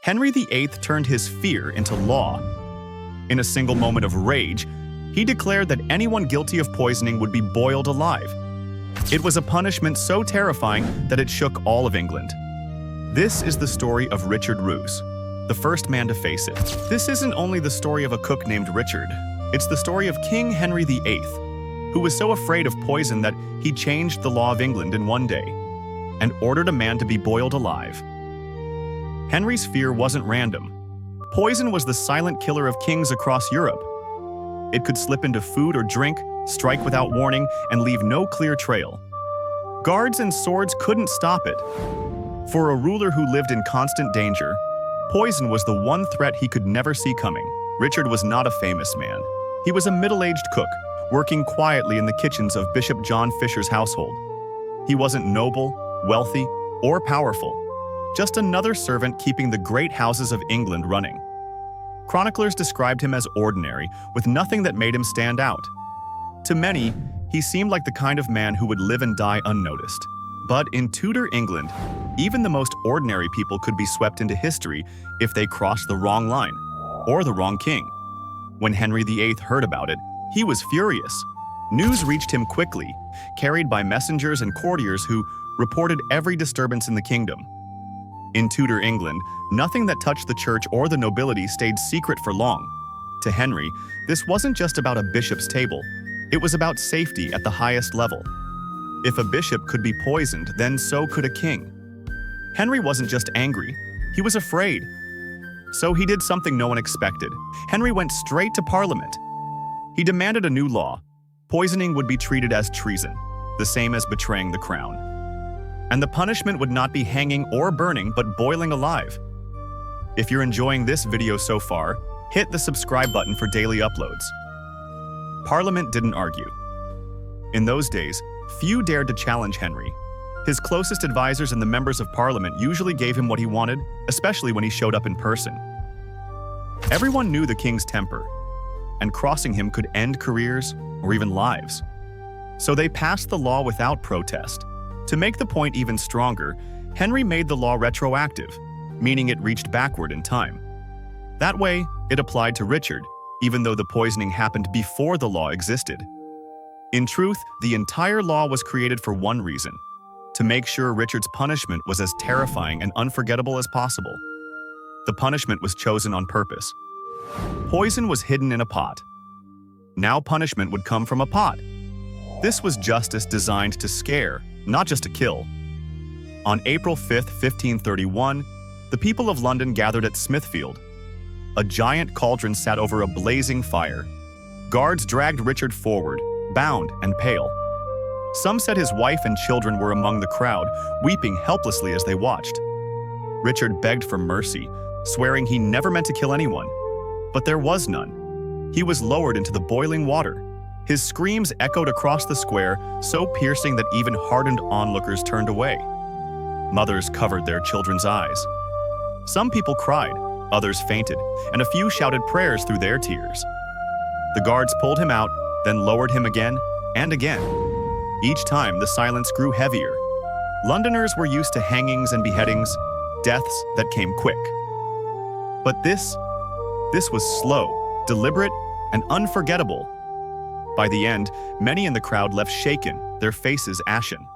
Henry VIII turned his fear into law. In a single moment of rage, he declared that anyone guilty of poisoning would be boiled alive. It was a punishment so terrifying that it shook all of England. This is the story of Richard Roose, the first man to face it. This isn't only the story of a cook named Richard, it's the story of King Henry VIII, who was so afraid of poison that he changed the law of England in one day and ordered a man to be boiled alive. Henry's fear wasn't random. Poison was the silent killer of kings across Europe. It could slip into food or drink, strike without warning, and leave no clear trail. Guards and swords couldn't stop it. For a ruler who lived in constant danger, poison was the one threat he could never see coming. Richard was not a famous man. He was a middle-aged cook, working quietly in the kitchens of Bishop John Fisher's household. He wasn't noble, wealthy, or powerful, just another servant keeping the great houses of England running. Chroniclers described him as ordinary, with nothing that made him stand out. To many, he seemed like the kind of man who would live and die unnoticed. But in Tudor England, even the most ordinary people could be swept into history if they crossed the wrong line, or the wrong king. When Henry VIII heard about it, he was furious. News reached him quickly, carried by messengers and courtiers who reported every disturbance in the kingdom. In Tudor England, nothing that touched the church or the nobility stayed secret for long. To Henry, this wasn't just about a bishop's table. It was about safety at the highest level. If a bishop could be poisoned, then so could a king. Henry wasn't just angry, he was afraid. So he did something no one expected. Henry went straight to Parliament. He demanded a new law. Poisoning would be treated as treason, the same as betraying the crown. And the punishment would not be hanging or burning, but boiling alive. If you're enjoying this video so far, hit the subscribe button for daily uploads. Parliament didn't argue. In those days, few dared to challenge Henry. His closest advisors and the members of Parliament usually gave him what he wanted, especially when he showed up in person. Everyone knew the king's temper, and crossing him could end careers or even lives. So they passed the law without protest. To make the point even stronger, Henry made the law retroactive, meaning it reached backward in time. That way, it applied to Richard, even though the poisoning happened before the law existed. In truth, the entire law was created for one reason: to make sure Richard's punishment was as terrifying and unforgettable as possible. The punishment was chosen on purpose. Poison was hidden in a pot. Now punishment would come from a pot. This was justice designed to scare, not just to kill. On April 5, 1531, the people of London gathered at Smithfield. A giant cauldron sat over a blazing fire. Guards dragged Richard forward, bound and pale. Some said his wife and children were among the crowd, weeping helplessly as they watched. Richard begged for mercy, swearing he never meant to kill anyone. But there was none. He was lowered into the boiling water. His screams echoed across the square, so piercing that even hardened onlookers turned away. Mothers covered their children's eyes. Some people cried, others fainted, and a few shouted prayers through their tears. The guards pulled him out, then lowered him again and again. Each time, the silence grew heavier. Londoners were used to hangings and beheadings, deaths that came quick. But this was slow, deliberate, and unforgettable. By the end, many in the crowd left shaken, their faces ashen.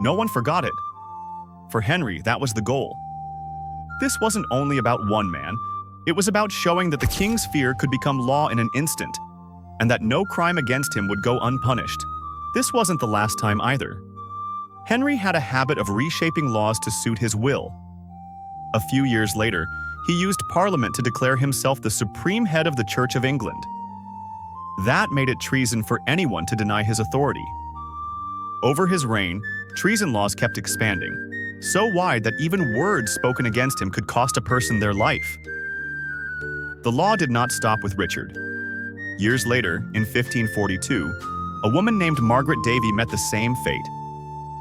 No one forgot it. For Henry, that was the goal. This wasn't only about one man. It was about showing that the king's fear could become law in an instant, and that no crime against him would go unpunished. This wasn't the last time either. Henry had a habit of reshaping laws to suit his will. A few years later, he used Parliament to declare himself the supreme head of the Church of England. That made it treason for anyone to deny his authority. Over his reign, treason laws kept expanding, so wide that even words spoken against him could cost a person their life. The law did not stop with Richard. Years later, in 1542, a woman named Margaret Davy met the same fate.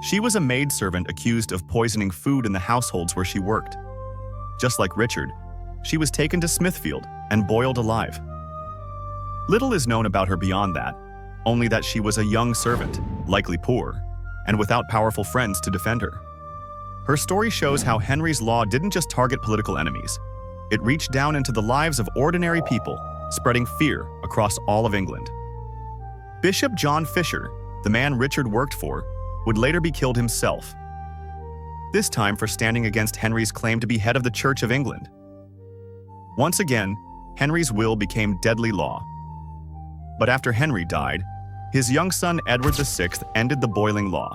She was a maidservant accused of poisoning food in the households where she worked. Just like Richard, she was taken to Smithfield and boiled alive. Little is known about her beyond that, only that she was a young servant, likely poor, and without powerful friends to defend her. Her story shows how Henry's law didn't just target political enemies. It reached down into the lives of ordinary people, spreading fear across all of England. Bishop John Fisher, the man Richard worked for, would later be killed himself, this time for standing against Henry's claim to be head of the Church of England. Once again, Henry's will became deadly law. But after Henry died, his young son Edward VI ended the boiling law.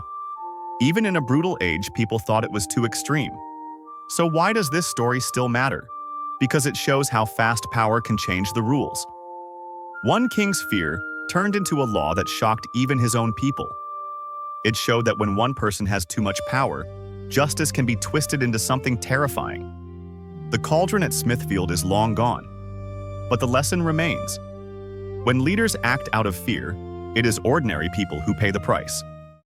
Even in a brutal age, people thought it was too extreme. So why does this story still matter? Because it shows how fast power can change the rules. One king's fear turned into a law that shocked even his own people. It showed that when one person has too much power, justice can be twisted into something terrifying. The cauldron at Smithfield is long gone, but the lesson remains. When leaders act out of fear, it is ordinary people who pay the price.